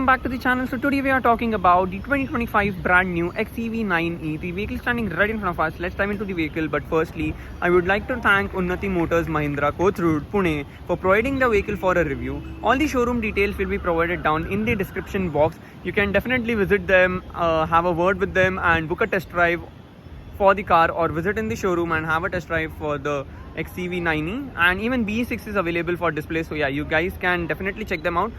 welcome back to the channel. So today we are talking about the 2025 brand new XEV9e. The vehicle standing right in front of us. Let's dive into the vehicle. But firstly, I would like to thank Unnati Motors Mahindra, Kothurud, Pune for providing the vehicle for a review. All the showroom details will be provided down in the description box. You can definitely visit them, have a word with them and book a test drive for the car, or visit in the showroom and have a test drive for the XEV9e. And even BE6 is available for display, so yeah, you guys can definitely check them out.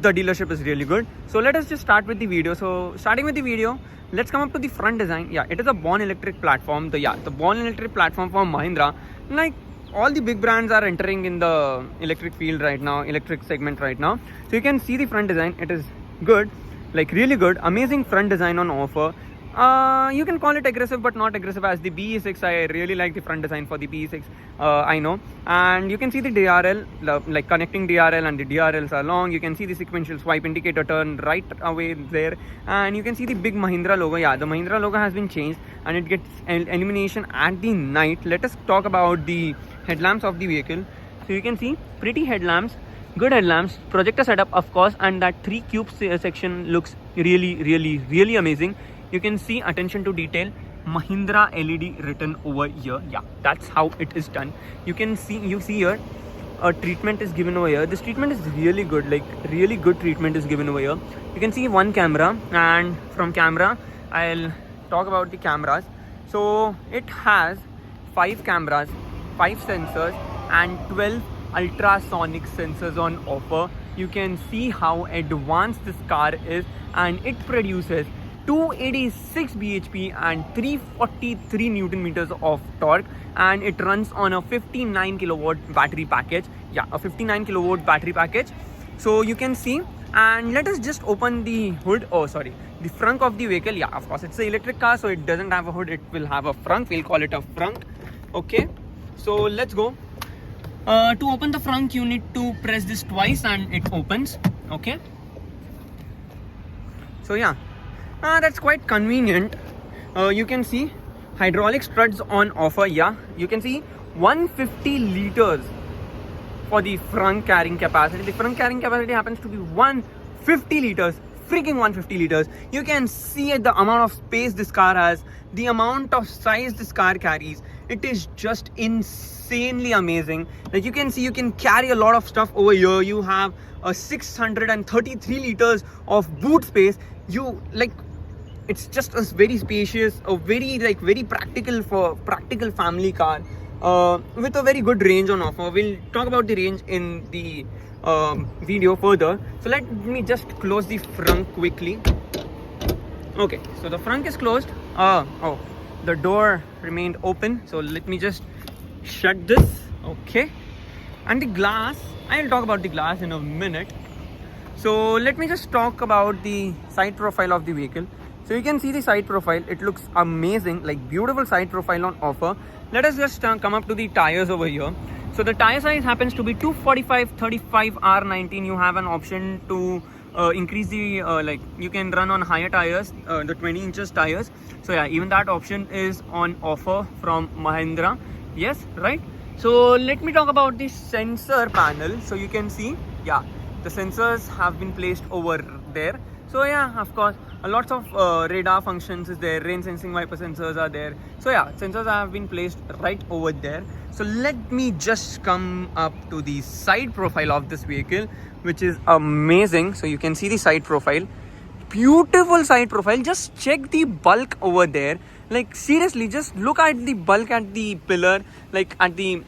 The dealership is really good. So let us just start with the video. So starting with the video, let's come up to the front design. Yeah, it is a Born Electric platform. The Born Electric platform for Mahindra. Like all the big brands are entering in the electric field right now, electric segment right now. So you can see the front design. It is good, like really good, amazing front design on offer. You can call it aggressive but not aggressive as the BE6. I really like the front design for the BE6, I know. And you can see the DRL, like connecting DRL, and the DRLs are long. You can see the sequential swipe indicator turn right away there, and you can see the big Mahindra logo. Yeah, the Mahindra logo has been changed and it gets illumination at the night. Let us talk about the headlamps of the vehicle. So you can see pretty headlamps, good headlamps, projector setup of course, and that 3 cube section looks really amazing. You can see attention to detail, Mahindra LED written over here. Yeah, that's how it is done. You see here a treatment is given over here. This treatment is really good, like really good treatment is given over here. You can see one camera, and from camera I'll talk about the cameras. So it has 5 cameras, 5 sensors and 12 ultrasonic sensors on offer. You can see how advanced this car is, and it produces 286 bhp and 343 newton meters of torque, and it runs on a 59 kilowatt battery package. Yeah, a 59 kilowatt battery package. So you can see, and let us just open the hood, the front of the vehicle. Yeah, of course it's an electric car, so it doesn't have a hood, it will have a front. We'll call it a front. Okay, so let's go. To open the front, you need to press this twice and it opens. Okay, so yeah, that's quite convenient. You can see hydraulic struts on offer. Yeah, you can see 150 liters for the front carrying capacity. The front carrying capacity happens to be 150 liters, freaking 150 liters. You can see the amount of space this car has, the amount of size this car carries. It is just insanely amazing. Like you can see, you can carry a lot of stuff over here. You have a 633 liters of boot space. You like, it's just a very spacious, a very practical family car, with a very good range on offer. We'll talk about the range in the video further. So let me just close the front quickly. Okay, so the front is closed. The door remained open, so let me just shut this. Okay, and the glass, I'll talk about the glass in a minute. So let me just talk about the side profile of the vehicle. So you can see the side profile, it looks amazing, like beautiful side profile on offer. Let us just come up to the tires over here. So the tire size happens to be 245/35 R19. You have an option to increase the like you can run on higher tires, the 20 inches tires. So yeah, even that option is on offer from Mahindra. Yes, right. So let me talk about the sensor panel. So you can see, yeah, the sensors have been placed over there. So yeah, of course, lots of radar functions is there, rain sensing wiper sensors are there. So yeah, sensors have been placed right over there. So let me just come up to the side profile of this vehicle, which is amazing. So you can see the side profile, beautiful side profile. Just check the bulk over there. Like seriously, just look at the bulk at the pillar, like at the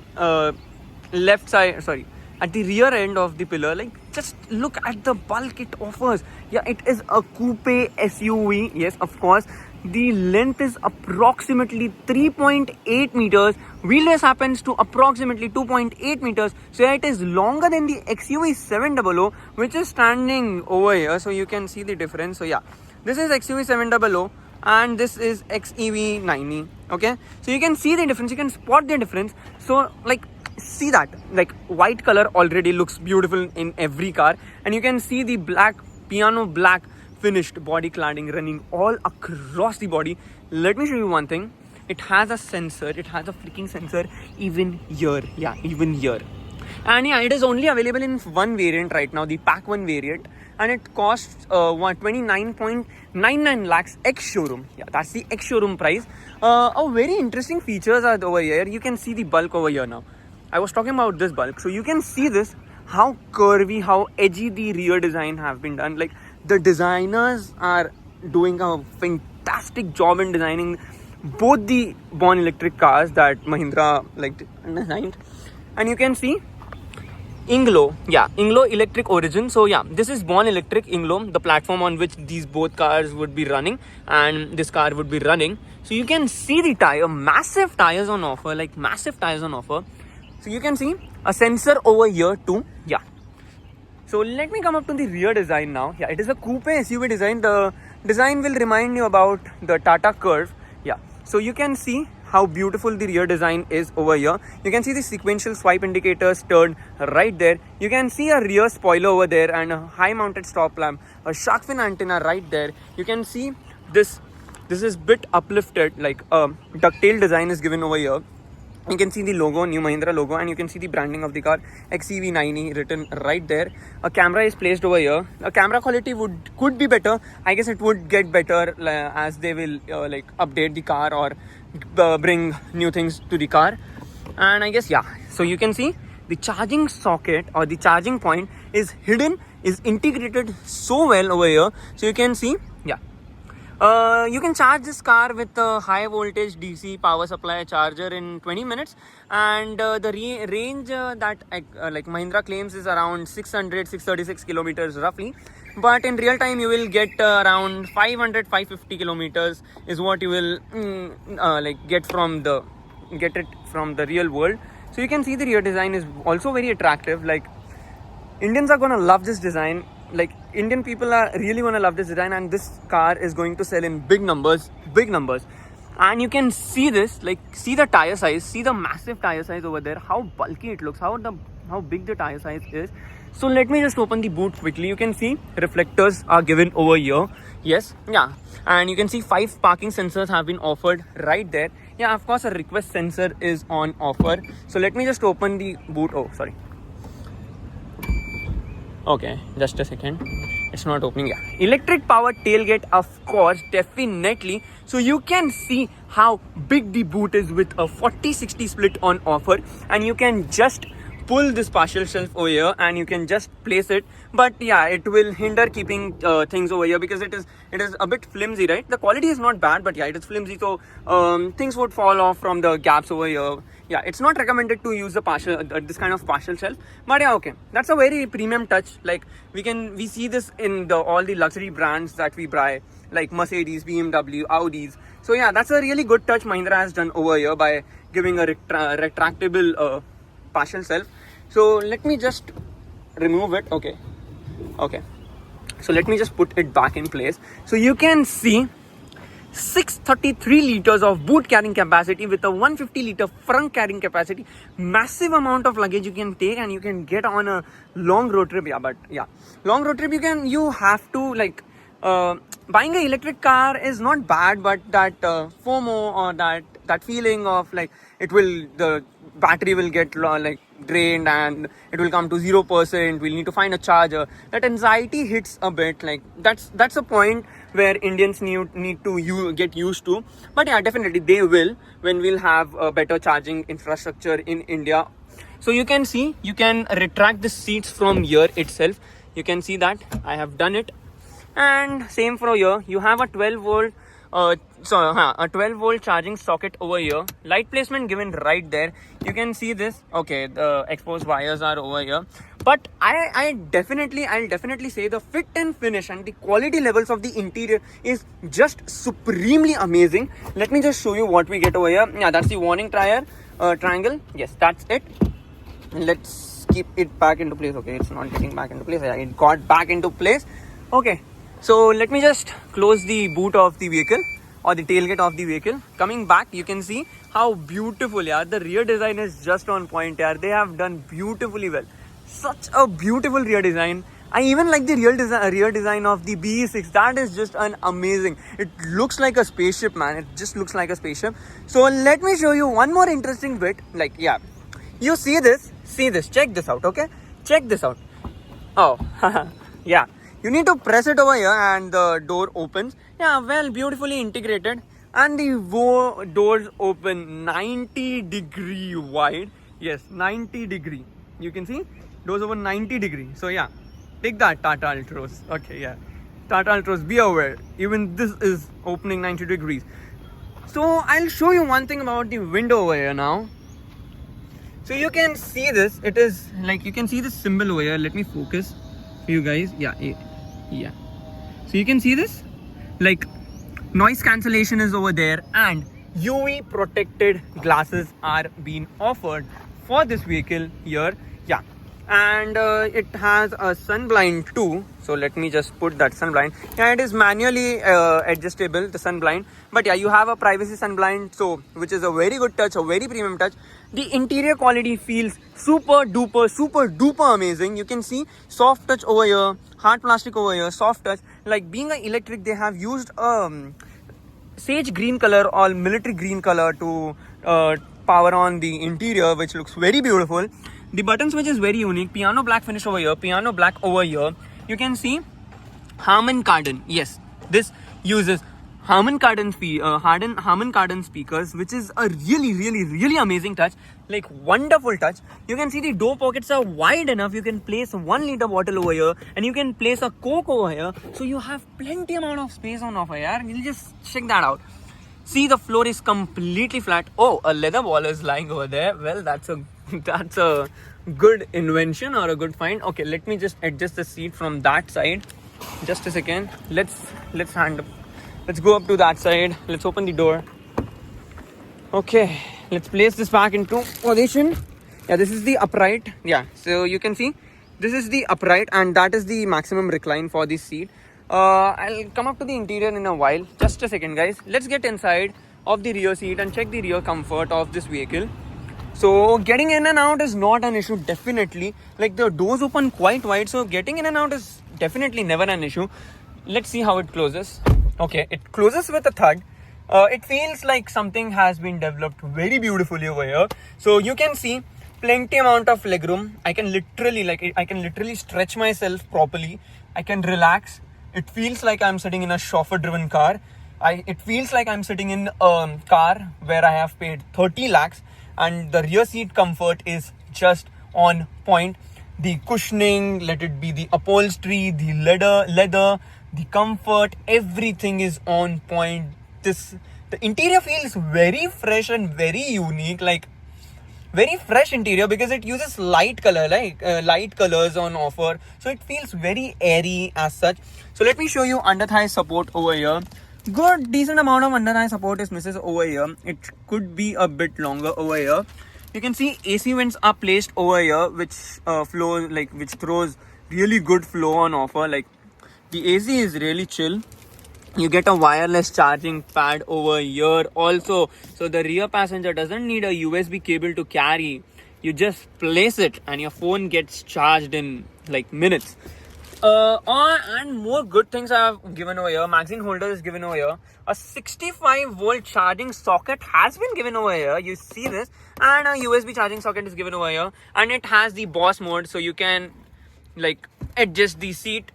left side, at the rear end of the pillar. Like just look at the bulk it offers. Yeah, it is a coupe SUV. Yes, of course. The length is approximately 3.8 meters. Wheelbase happens to approximately 2.8 meters. So yeah, it is longer than the XUV 700, which is standing over here. So you can see the difference. So yeah, this is XUV 700 and this is XEV9e. Okay, so you can see the difference, you can spot the difference. So like, see that, like white color already looks beautiful in every car, and you can see the black, piano black finished body cladding running all across the body. Let me show you one thing. It has a sensor, it has a freaking sensor even here. Yeah, even here. And yeah, it is only available in one variant right now, the Pack 1 variant. and it costs 29.99 lakhs ex showroom. Yeah, that's the ex showroom price. Very interesting features are over here. You can see the bulk over here now. I was talking about this bulk, so you can see this, how curvy, how edgy the rear design have been done. Like, the designers are doing a fantastic job in designing both the Born Electric cars that Mahindra designed. And you can see Inglo Electric Origin. So yeah, this is Born Electric Inglo, the platform on which these both cars would be running, and this car would be running. So you can see the massive tires on offer. So you can see a sensor over here too. Yeah. So let me come up to the rear design now. Yeah, it is a coupe SUV design. The design will remind you about the Tata Curve. Yeah. So you can see how beautiful the rear design is over here. You can see the sequential swipe indicators turned right there. You can see a rear spoiler over there and a high mounted stop lamp, a shark fin antenna right there. You can see this is bit uplifted, like a ducktail design is given over here. You can see the logo, New Mahindra logo, and you can see the branding of the car, XEV9E, written right there. A camera is placed over here. A camera quality could be better. I guess it would get better as they will update the car or bring new things to the car. And I guess, yeah, so you can see the charging socket or the charging point is hidden, is integrated so well over here. So you can see, yeah. You can charge this car with a high voltage DC power supply charger in 20 minutes, and the range that Mahindra claims is around 636 kilometers roughly, but in real time you will get around 550 kilometers is what you will get it from the real world. So you can see the rear design is also very attractive. Like, Indians are gonna love this design. Like, Indian people are really gonna love this design, and this car is going to sell in big numbers. And you can see this, see the tire size, see the massive tire size over there, how bulky it looks, how big the tire size is. So let me just open the boot quickly. You can see reflectors are given over here. Yes, yeah, and you can see 5 parking sensors have been offered right there. Yeah, of course a request sensor is on offer. So let me just open the boot. Oh, sorry. Okay, just a second. It's not opening. Yeah, electric powered tailgate, of course, definitely. So you can see how big the boot is with a 40-60 split on offer, and you can just pull this partial shelf over here and you can just place it. But yeah, it will hinder keeping things over here because it is a bit flimsy, right? The quality is not bad, but yeah, it is flimsy, so things would fall off from the gaps over here. Yeah, it's not recommended to use this kind of partial shelf, but yeah, okay, that's a very premium touch. Like, we see this in all the luxury brands that we buy, like Mercedes, BMW, Audis. So yeah, that's a really good touch Mahindra has done over here by giving a retractable partial shelf. So let me just remove it. Okay, so let me just put it back in place. So you can see 633 liters of boot carrying capacity with a 150 liter front carrying capacity. Massive amount of luggage you can take, and you can get on a long road trip. Yeah, but yeah, long road trip you have to buying an electric car is not bad, but that FOMO or that feeling of the battery will get drained and it will come to 0%. We'll need to find a charger. That anxiety hits a bit. That's a point where Indians need to get used to. But yeah, definitely they will when we'll have a better charging infrastructure in India. So you can see, you can retract the seats from here itself. You can see that I have done it. And same for here, you have a 12 volt charging socket over here. Light placement given right there. You can see this. Okay, the exposed wires are over here. But I'll definitely say the fit and finish and the quality levels of the interior is just supremely amazing. Let me just show you what we get over here. Yeah, that's the warning triangle. Yes, that's it. Let's keep it back into place. Okay, it's not getting back into place. Yeah, it got back into place. Okay. So let me just close the boot of the vehicle or the tailgate of the vehicle. Coming back, you can see how beautiful, yeah, the rear design is just on point, yeah. They have done beautifully well. Such a beautiful rear design. I even like the rear design of the BE6. That is just an amazing. It looks like a spaceship, man. It just looks like a spaceship. So let me show you one more interesting bit. Yeah, you see this. Check this out, okay? Check this out. Oh, yeah. You need to press it over here and the door opens. Yeah, well, beautifully integrated. And the doors open 90-degree wide. Yes, 90-degree. You can see doors open 90-degree. So yeah, take that, Tata Altroz. Okay, yeah, Tata Altroz, be aware. Even this is opening 90 degrees. So I'll show you one thing about the window over here now. So you can see this. It is like, you can see this symbol over here. Let me focus for you guys. Yeah. So you can see this, like, noise cancellation is over there, and UV protected glasses are being offered for this vehicle here. Yeah, and it has a sun blind too. So let me just put that sun blind. Yeah, it is manually adjustable, the sun blind. But yeah, you have a privacy sun blind, so which is a very good touch, a very premium touch. The interior quality feels super duper amazing. You can see soft touch over here, hard plastic over here, soft touch. Like, being an electric, they have used sage green color or military green color to power on the interior, which looks very beautiful. The button switch is very unique. Piano black finish over here, piano black over here. You can see Harman Kardon. Yes, this uses Harman Kardon speakers, which is a really amazing touch. Like, wonderful touch. You can see the door pockets are wide enough. You can place a 1 liter bottle over here, and you can place a Coke over here. So you have plenty amount of space on offer here. You'll just check that out. See, the floor is completely flat. Oh, a leather ball is lying over there. Well, that's a good invention or a good find. Okay, let me just adjust the seat from that side. Just a second. Let's go up to that side. Let's open the door. Okay, let's place this back into position. Yeah, this is the upright. Yeah, so you can see this is the upright, and that is the maximum recline for this seat. I'll come up to the interior in a while. Just a second, guys. Let's get inside of the rear seat and check the rear comfort of this vehicle. So getting in and out is not an issue, definitely. Like, the doors open quite wide, so getting in and out is definitely never an issue. Let's see how it closes. Okay, it closes with a thud. It feels like something has been developed very beautifully over here. So you can see plenty amount of legroom. I can literally stretch myself properly. I can relax. It feels like I'm sitting in a chauffeur-driven car. It feels like I'm sitting in a car where I have paid 30 lakhs, and the rear seat comfort is just on point. The cushioning, let it be the upholstery, the leather, the comfort, everything is on point. The interior feels very fresh and very unique, like very fresh interior, because it uses light colors on offer, so it feels very airy as such. So let me show you under thigh support over here. Good decent amount of under thigh support is misses over here. It could be a bit longer over here. You can see AC vents are placed over here, which which throws really good flow on offer. Like, the AC is really chill. You get a wireless charging pad over here also, so the rear passenger doesn't need a USB cable to carry. You just place it and your phone gets charged in like minutes. And more good things I have given over here. Magazine holder is given over here. A 65-volt charging socket has been given over here. You see this, and a USB charging socket is given over here, and it has the boss mode, so you can like adjust the seat,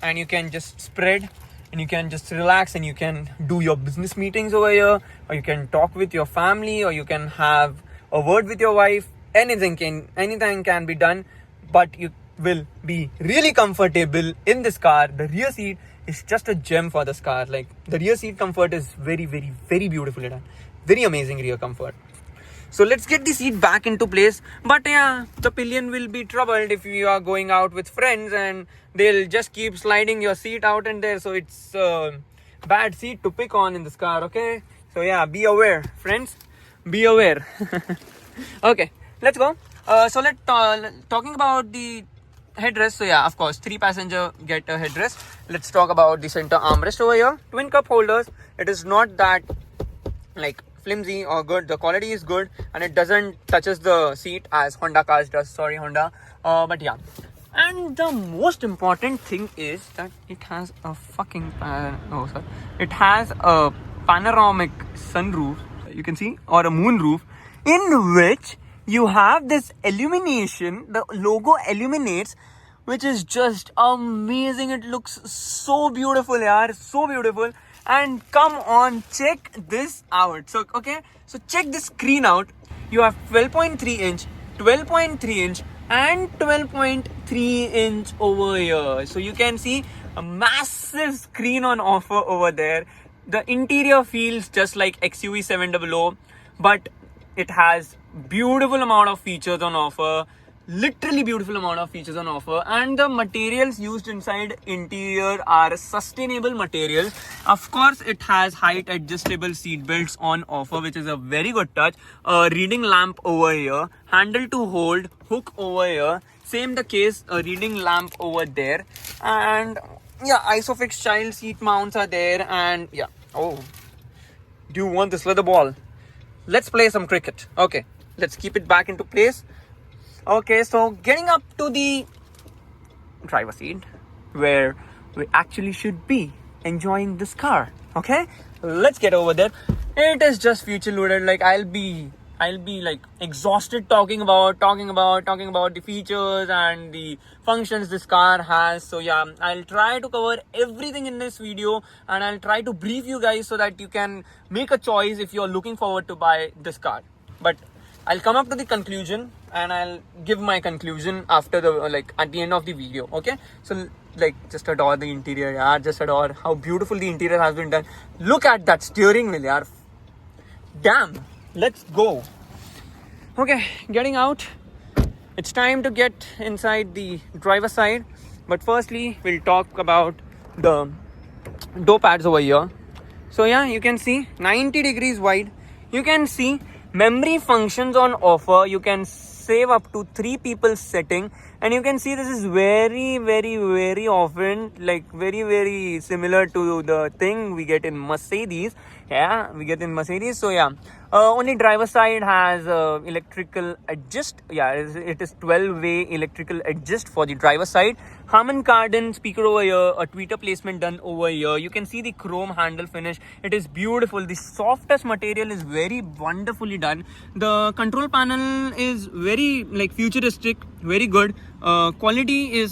and you can just spread, and you can just relax, and you can do your business meetings over here, or you can talk with your family, or you can have a word with your wife. Anything can be done, but you will be really comfortable in this car. The rear seat is just a gem for this car. Like, the rear seat comfort is very beautifully done. Very amazing rear comfort. So let's get the seat back into place. But yeah, the pillion will be troubled if you are going out with friends and they'll just keep sliding your seat out and there. So it's a bad seat to pick on in this car, okay? So yeah, be aware, friends. Be aware. Okay, let's go. So talking about the headrest. So yeah, of course, 3 passenger get a headrest. Let's talk about the center armrest over here. Twin cup holders. It is not that like flimsy or good. The quality is good, and it doesn't touches the seat as Honda cars does. Sorry, Honda. But yeah. And the most important thing is that it has a it has a panoramic sunroof, you can see, or a moonroof, in which you have this illumination. The logo illuminates which is just amazing. It looks so beautiful, yaar, so beautiful. And come on, check this out. So, okay, so check this screen out. You have 12.3 inch, 12.3 inch, and 12.3 inch over here. So you can see a massive screen on offer over there. The interior feels just like XUV 700, but it has beautiful amount of features on offer, literally beautiful amount of features on offer. And the materials used inside interior are sustainable materials. Of course, it has height adjustable seat belts on offer, which is a very good touch. A reading lamp over here, handle to hold, hook over here, same the case, a reading lamp over there. And yeah, Isofix child seat mounts are there. And yeah, oh, do you want this leather ball? Let's play some cricket. Okay, let's keep it back into place. Okay, so getting up to the driver seat where we actually should be enjoying this car. Okay, let's get over there. It is just future loaded. Like I'll be like exhausted talking about the features and the functions this car has. So yeah, I'll try to cover everything in this video, and I'll try to brief you guys so that you can make a choice if you're looking forward to buy this car. But I'll come up to the conclusion and I'll give my conclusion after the at the end of the video. Okay, so just adore the interior, yaar. Just adore how beautiful the interior has been done. Look at that steering wheel, yaar. Damn. Let's go. Okay, getting out. It's time to get inside the driver's side. But firstly, we'll talk about the door pads over here. So yeah, you can see 90 degrees wide. You can see memory functions on offer. You can save up to 3 people sitting. And you can see this is very, very, very often very, very similar to the thing we get in Mercedes. Yeah, we get in Mercedes. So yeah, only driver side has electrical adjust. Yeah, it is 12-way electrical adjust for the driver side. Harman Kardon speaker over here, a tweeter placement done over here. You can see the chrome handle finish. It is beautiful. The softest material is very wonderfully done. The control panel is very futuristic, very good. Quality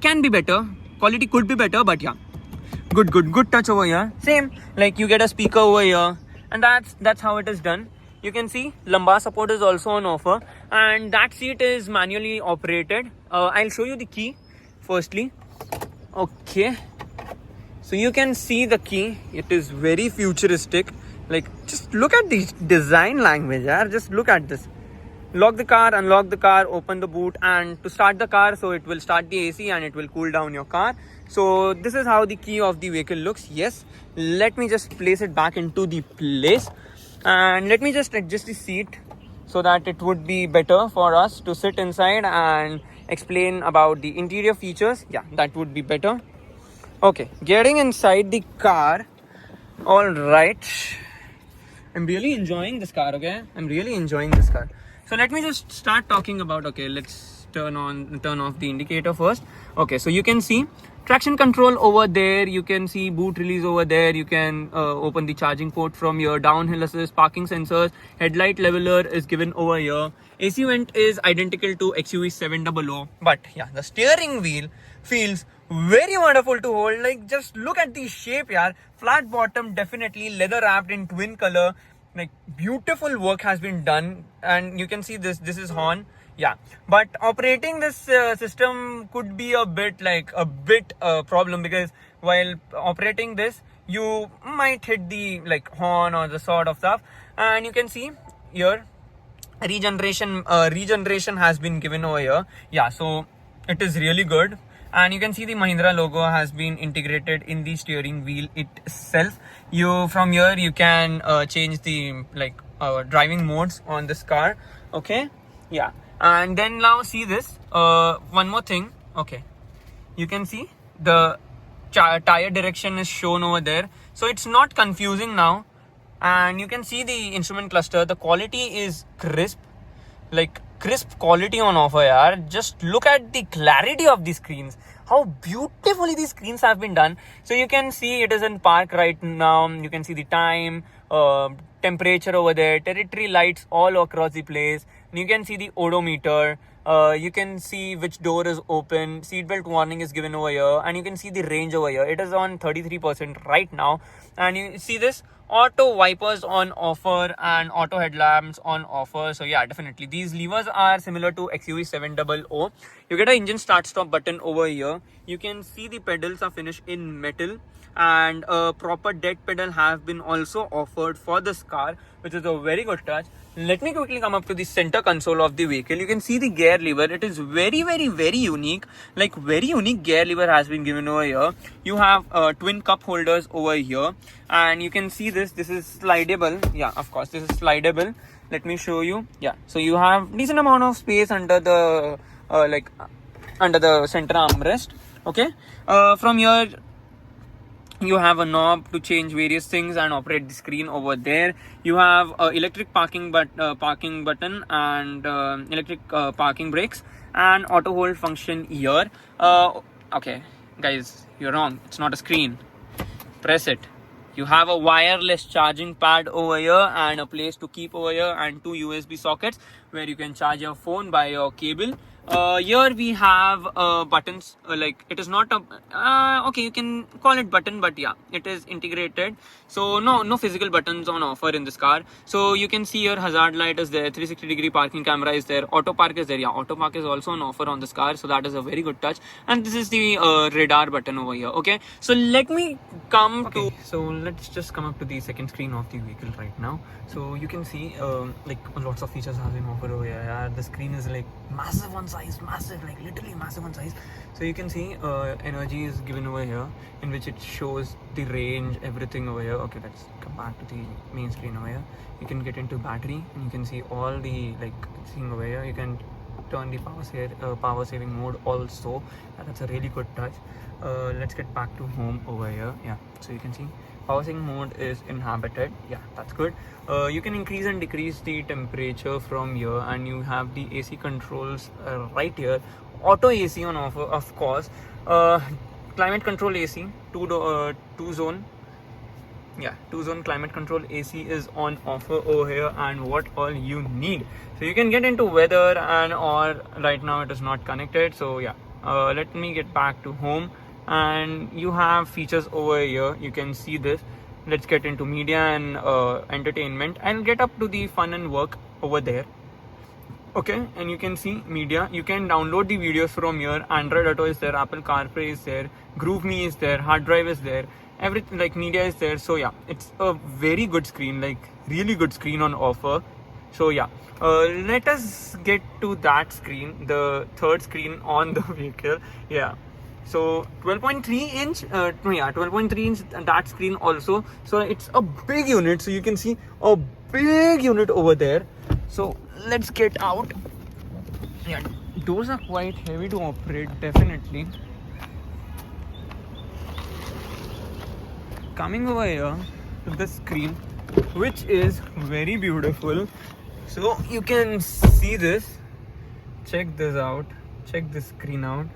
can be better. Quality could be better, but yeah. Good touch over here. Same, you get a speaker over here, and that's how it is done. You can see lumbar support is also on offer, and that seat is manually operated. I'll show you the key firstly. Okay, so you can see the key. It is very futuristic. Just look at the design language, yaar. Just look at this. Lock the car, unlock the car, open the boot, and to start the car, so it will start the AC and it will cool down your car. So this is how the key of the vehicle looks. Yes, let me just place it back into the place, and let me just adjust the seat so that it would be better for us to sit inside and explain about the interior features. Yeah, that would be better. Okay, getting inside the car. All right, I'm really enjoying this car. Okay, I'm really enjoying this car. So let me just start talking about, okay, let's turn off the indicator first. Okay, so you can see traction control over there. You can see boot release over there. You can open the charging port from your downhill assist, parking sensors, headlight leveler is given over here. AC vent is identical to XUV 700. But yeah, the steering wheel feels very wonderful to hold. Just look at the shape, yaar. Flat bottom, definitely leather wrapped in twin color. Beautiful work has been done, and you can see this is horn. Yeah, but operating this system could be a bit problem, because while operating this you might hit the horn or the sort of stuff. And you can see here regeneration has been given over here. Yeah, so it is really good. And you can see the Mahindra logo has been integrated in the steering wheel itself. From here you can change the driving modes on this car. Okay, yeah. And then now see this one more thing. Okay, you can see the tire direction is shown over there, so it's not confusing now. And you can see the instrument cluster. The quality is crisp, crisp quality on offer, yaar. Just look at the clarity of the screens, how beautifully these screens have been done. So you can see it is in park right now. You can see the time, temperature over there, territory lights all across the place. You can see the odometer, You can see which door is open. Seatbelt warning is given over here, and you can see the range over here. It is on 33% right now, and you see this auto wipers on offer and auto headlamps on offer. So yeah, definitely these levers are similar to XUV700. You get an engine start stop button over here. You can see the pedals are finished in metal, and a proper dead pedal have been also offered for this car, which is a very good touch. Let me quickly come up to the center console of the vehicle. You can see the gear lever. It is very unique. Like very unique gear lever has been given over here. You have twin cup holders over here, and you can see this is slidable. Yeah, of course this is slidable. Let me show you. Yeah, so you have decent amount of space under the under the center armrest. Okay, from here you have a knob to change various things and operate the screen over there. You have electric parking button and electric parking brakes and auto hold function here. Okay guys, you're wrong, it's not a screen. Press it. You have a wireless charging pad over here and a place to keep over here, and 2 USB sockets where you can charge your phone by your cable. Here we have buttons, like it is not a okay, you can call it button, but yeah, it is integrated, so no physical buttons on offer in this car. So you can see your hazard light is there, 360-degree parking camera is there, auto park is there. Yeah, auto park is also on offer on this car, so that is a very good touch. And this is the radar button over here. Okay, so let me come to, so let's just come up to the second screen of the vehicle right now. So you can see like lots of features have been offered over here. Yeah, the screen is like massive on size, massive, like literally massive on size. So you can see energy is given over here, in which it shows the range, everything over here. Okay, let's come back to the main screen over here. You can get into battery, and you can see all the like thing over here. You can turn the power saving mode also. That's a really good touch. Let's get back to home over here. Yeah, so you can see power saving mode is inhabited. Yeah, that's good. You can increase and decrease the temperature from here, and you have the AC controls right here. Auto AC on offer, of course. Climate control AC, two zone. Yeah, 2-zone climate control AC is on offer over here, and what all you need. So you can get into weather, and or right now it is not connected. So yeah, let me get back to home, and you have features over here. You can see this. Let's get into media and entertainment, and get up to the fun and work over there. Okay, and you can see media. You can download the videos from here. Android Auto is there, Apple CarPlay is there, GrooveMe is there, hard drive is there, everything like media is there. So yeah, it's a very good screen, like really good screen on offer. So yeah, let us get to that screen, the third screen on the vehicle. Yeah, so 12.3 inch 12.3 inch that screen also. So it's a big unit, so you can see a big unit over there. So let's get out. Yeah, doors are quite heavy to operate, definitely. Coming over here to the screen, which is very beautiful. So you can see this. Check this out. Check this screen out.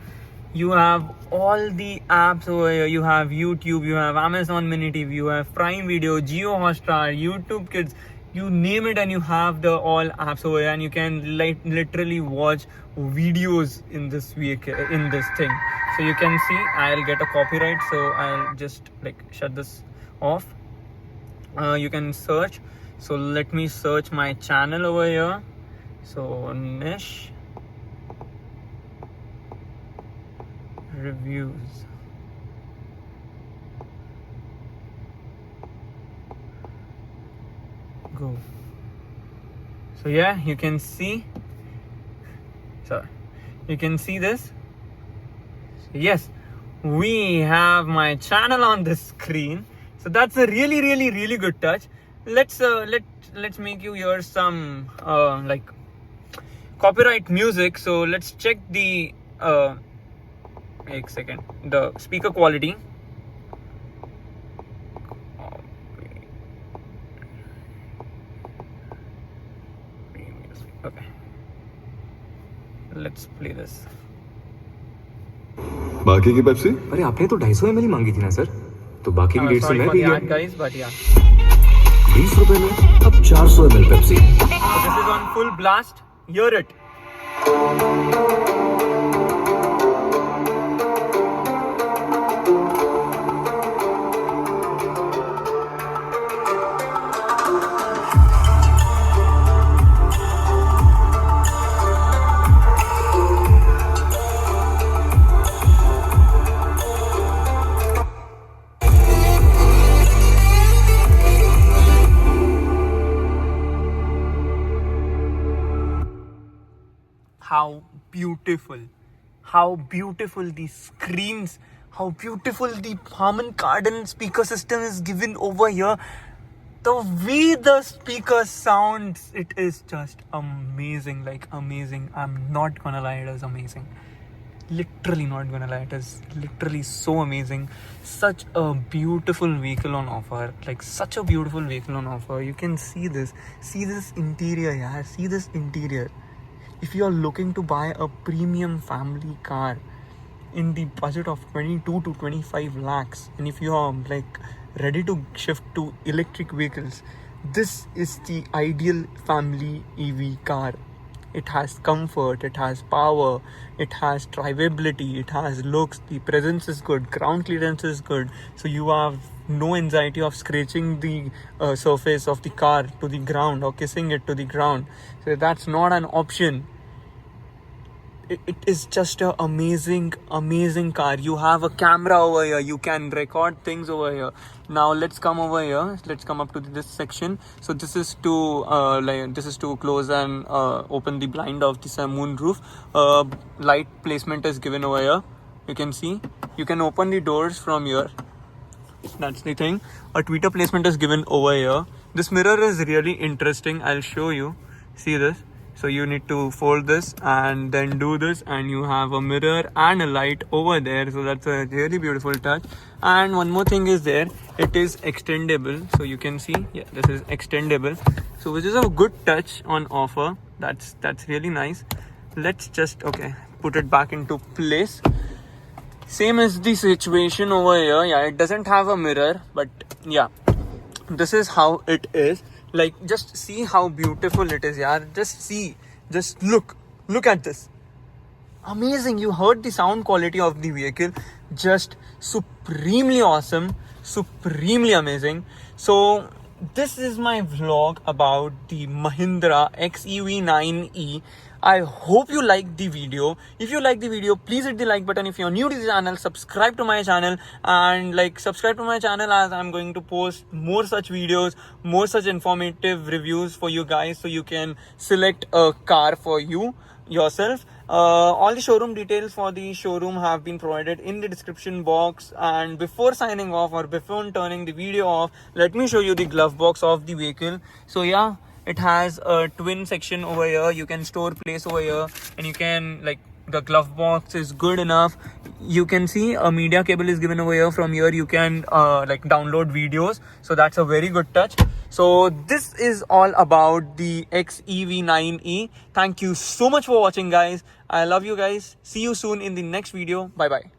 You have all the apps over here. You have YouTube, you have Amazon Mini TV, you have Prime Video, Jio Hotstar, YouTube Kids, you name it, and you have the all apps over here, and you can literally watch videos in this vehicle, in this thing. So you can see, I'll get a copyright, so I'll just like shut this off. You can search. So let me search my channel over here. So Nish reviews. Go. So yeah, you can see. So you can see this. So yes, we have my channel on the screen. So that's a really good touch. Let's make you hear some like copyright music. So let's check the the speaker quality. Okay, let's play this. बाकी की Pepsi? अरे आपने तो 250 ml मांगी थी ना sir, तो बाकी की 150 मैं भी गया। Guys, but yeah, 20 रुपए में अब 400 ml Pepsi. so this is on full blast. Hear it. How beautiful the screens, how beautiful the Harman Kardon speaker system is given over here. The way the speaker sounds, it is just amazing, like amazing. I'm not gonna lie, it is amazing. Literally not gonna lie, it is literally so amazing. Such a beautiful vehicle on offer, like such a beautiful vehicle on offer. You can see this interior, yeah, see this interior. If you are looking to buy a premium family car in the budget of 22 to 25 lakhs, and if you are like ready to shift to electric vehicles, this is the ideal family EV car. It has comfort, it has power, it has drivability, it has looks, the presence is good, ground clearance is good, so you have no anxiety of scratching the surface of the car to the ground or kissing it to the ground. So that's not an option. It is just an amazing car. You have a camera over here, you can record things over here. Now let's come over here, let's come up to this section. So this is to close and open the blind of this moonroof. Light placement is given over here. You can see, you can open the doors from here. That's the thing. A tweeter placement is given over here. This mirror is really interesting. I'll show you. See this. So you need to fold this and then do this, and you have a mirror and a light over there. So that's a really beautiful touch. And one more thing is there, it is extendable. So you can see, yeah, this is extendable. So which is a good touch on offer. That's really nice. Let's just put it back into place. Same as the situation over here. Yeah, it doesn't have a mirror, but yeah, this is how it is. Like, just see how beautiful it is, yaar. Just look at this. Amazing. You heard the sound quality of the vehicle, just supremely awesome, supremely amazing. So this is my vlog about the Mahindra XEV9e. I hope you liked the video. If you like the video, please hit the like button. If you're new to the channel, subscribe to my channel, and subscribe to my channel, as I'm going to post more such videos, more such informative reviews for you guys, so you can select a car for yourself. All the showroom details for the showroom have been provided in the description box. And before signing off, or before turning the video off, let me show you the glove box of the vehicle. So yeah, it has a twin section over here. You can store place over here, and you can the glove box is good enough. You can see a media cable is given over here. From here you can download videos, so that's a very good touch. So this is all about the XEV9e. Thank you so much for watching, guys. I love you guys. See you soon in the next video. Bye bye.